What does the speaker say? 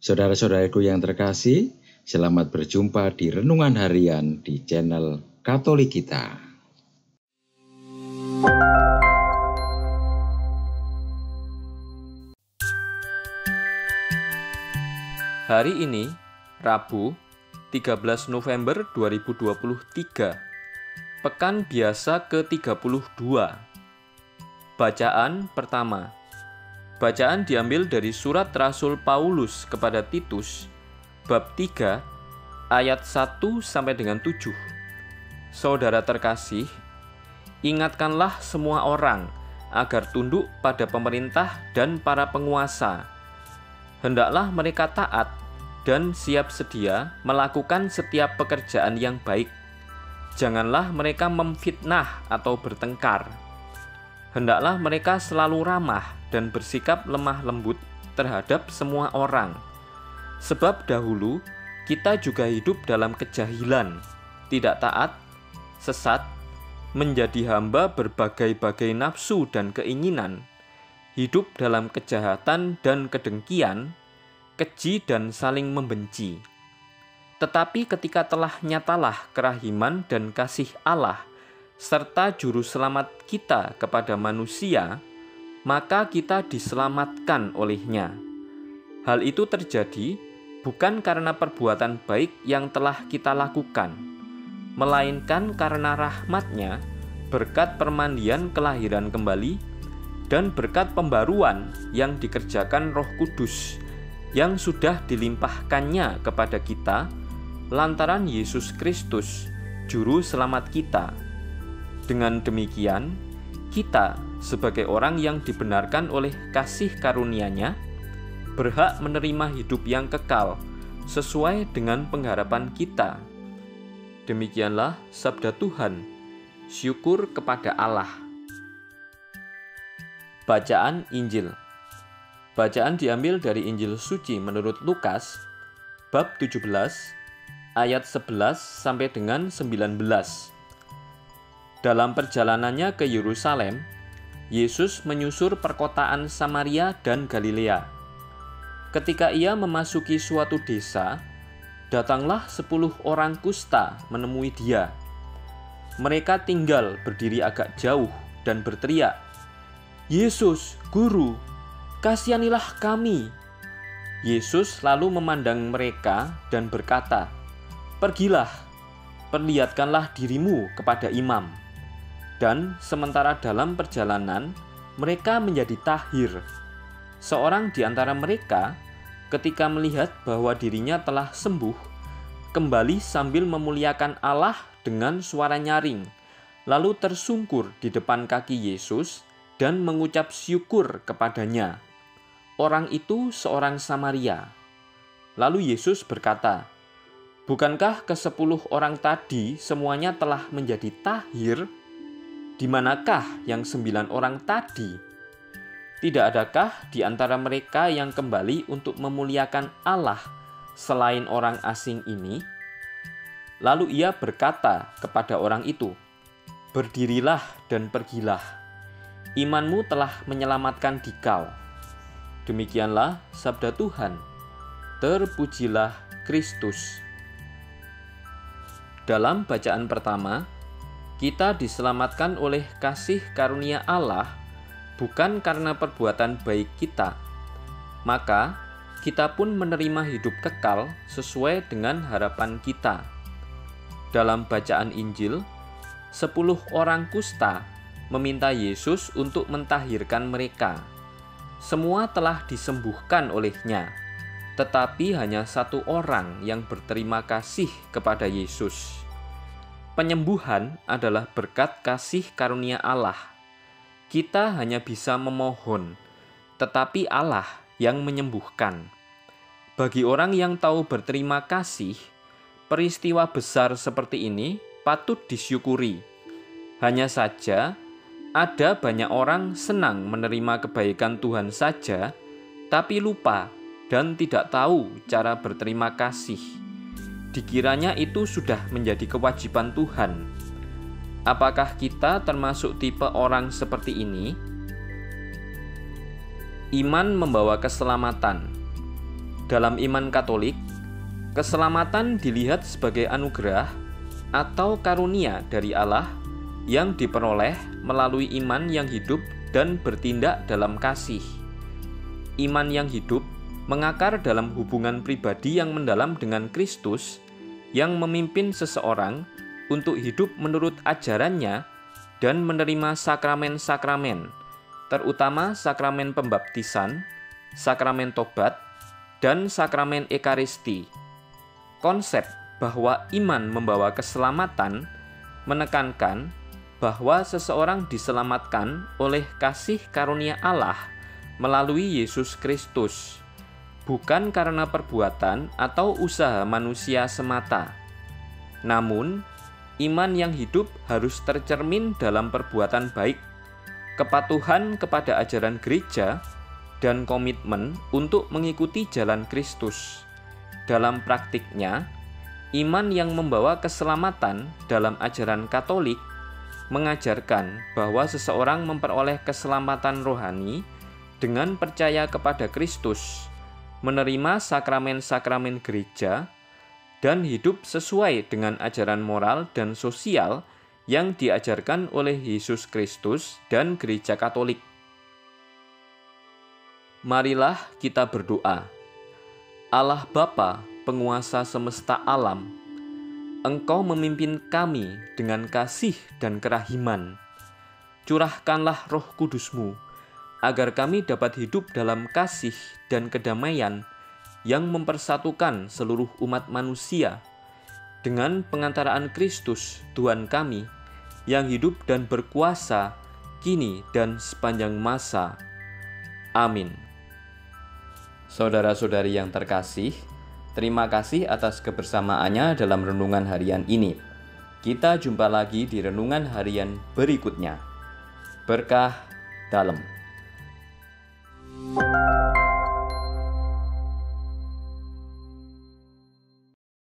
Saudara-saudaraku yang terkasih, selamat berjumpa di Renungan Harian di channel Katolik kita. Hari ini, Rabu, 13 November 2023, Pekan Biasa ke-32. Bacaan pertama. Bacaan diambil dari surat Rasul Paulus kepada Titus, bab 3, ayat 1 sampai dengan 7. Saudara terkasih, ingatkanlah semua orang agar tunduk pada pemerintah dan para penguasa. Hendaklah mereka taat dan siap sedia melakukan setiap pekerjaan yang baik. Janganlah mereka memfitnah atau bertengkar. Hendaklah mereka selalu ramah dan bersikap lemah lembut terhadap semua orang. Sebab dahulu kita juga hidup dalam kejahilan, tidak taat, sesat, menjadi hamba berbagai-bagai nafsu dan keinginan, hidup dalam kejahatan dan kedengkian, keji dan saling membenci. Tetapi ketika telah nyatalah kerahiman dan kasih Allah serta juru selamat kita kepada manusia, maka kita diselamatkan olehnya. Hal itu terjadi bukan karena perbuatan baik yang telah kita lakukan, melainkan karena rahmat-Nya, berkat permandian kelahiran kembali, dan berkat pembaruan yang dikerjakan Roh Kudus, yang sudah dilimpahkannya kepada kita, lantaran Yesus Kristus, Juru Selamat kita. Dengan demikian, kita sebagai orang yang dibenarkan oleh kasih karunia-Nya, berhak menerima hidup yang kekal sesuai dengan pengharapan kita. Demikianlah sabda Tuhan. Syukur kepada Allah. Bacaan Injil. Bacaan diambil dari Injil Suci menurut Lukas, bab 17, ayat 11 sampai dengan 19. Dalam perjalanannya ke Yerusalem, Yesus menyusur perkotaan Samaria dan Galilea. Ketika ia memasuki suatu desa, datanglah 10 orang kusta menemui dia. Mereka tinggal berdiri agak jauh dan berteriak, "Yesus, Guru, kasihanilah kami." Yesus lalu memandang mereka dan berkata, "Pergilah, perlihatkanlah dirimu kepada imam." Dan sementara dalam perjalanan, mereka menjadi tahir. Seorang di antara mereka, ketika melihat bahwa dirinya telah sembuh, kembali sambil memuliakan Allah dengan suara nyaring, lalu tersungkur di depan kaki Yesus dan mengucap syukur kepadanya. Orang itu seorang Samaria. Lalu Yesus berkata, "Bukankah ke-10 orang tadi semuanya telah menjadi tahir? Di manakah yang 9 orang tadi? Tidak adakah di antara mereka yang kembali untuk memuliakan Allah selain orang asing ini?" Lalu ia berkata kepada orang itu, "Berdirilah dan pergilah. Imanmu telah menyelamatkan dikau." Demikianlah sabda Tuhan. Terpujilah Kristus. Dalam bacaan pertama, kita diselamatkan oleh kasih karunia Allah bukan karena perbuatan baik kita. Maka, kita pun menerima hidup kekal sesuai dengan harapan kita. Dalam bacaan Injil, 10 orang kusta meminta Yesus untuk mentahirkan mereka. Semua telah disembuhkan olehnya, tetapi hanya 1 orang yang berterima kasih kepada Yesus. Penyembuhan adalah berkat kasih karunia Allah. Kita hanya bisa memohon, tetapi Allah yang menyembuhkan. Bagi orang yang tahu berterima kasih, peristiwa besar seperti ini patut disyukuri. Hanya saja, ada banyak orang senang menerima kebaikan Tuhan saja, tapi lupa dan tidak tahu cara berterima kasih. Dikiranya itu sudah menjadi kewajiban Tuhan. Apakah kita termasuk tipe orang seperti ini? Iman membawa keselamatan. Dalam iman Katolik, keselamatan dilihat sebagai anugerah atau karunia dari Allah yang diperoleh melalui iman yang hidup dan bertindak dalam kasih. Iman yang hidup mengakar dalam hubungan pribadi yang mendalam dengan Kristus yang memimpin seseorang untuk hidup menurut ajarannya dan menerima sakramen-sakramen, terutama sakramen pembaptisan, sakramen tobat, dan sakramen Ekaristi. Konsep bahwa iman membawa keselamatan menekankan bahwa seseorang diselamatkan oleh kasih karunia Allah melalui Yesus Kristus, bukan karena perbuatan atau usaha manusia semata. Namun, iman yang hidup harus tercermin dalam perbuatan baik, kepatuhan kepada ajaran gereja, dan komitmen untuk mengikuti jalan Kristus. Dalam praktiknya, iman yang membawa keselamatan dalam ajaran Katolik mengajarkan bahwa seseorang memperoleh keselamatan rohani dengan percaya kepada Kristus, menerima sakramen-sakramen gereja, dan hidup sesuai dengan ajaran moral dan sosial yang diajarkan oleh Yesus Kristus dan Gereja Katolik. Marilah kita berdoa. Allah Bapa, penguasa semesta alam, Engkau memimpin kami dengan kasih dan kerahiman. Curahkanlah Roh Kudus-Mu, agar kami dapat hidup dalam kasih dan kedamaian yang mempersatukan seluruh umat manusia dengan pengantaraan Kristus Tuhan kami yang hidup dan berkuasa kini dan sepanjang masa. Amin. Saudara-saudari yang terkasih, terima kasih atas kebersamaannya dalam renungan harian ini. Kita jumpa lagi di renungan harian berikutnya. Berkah dalam.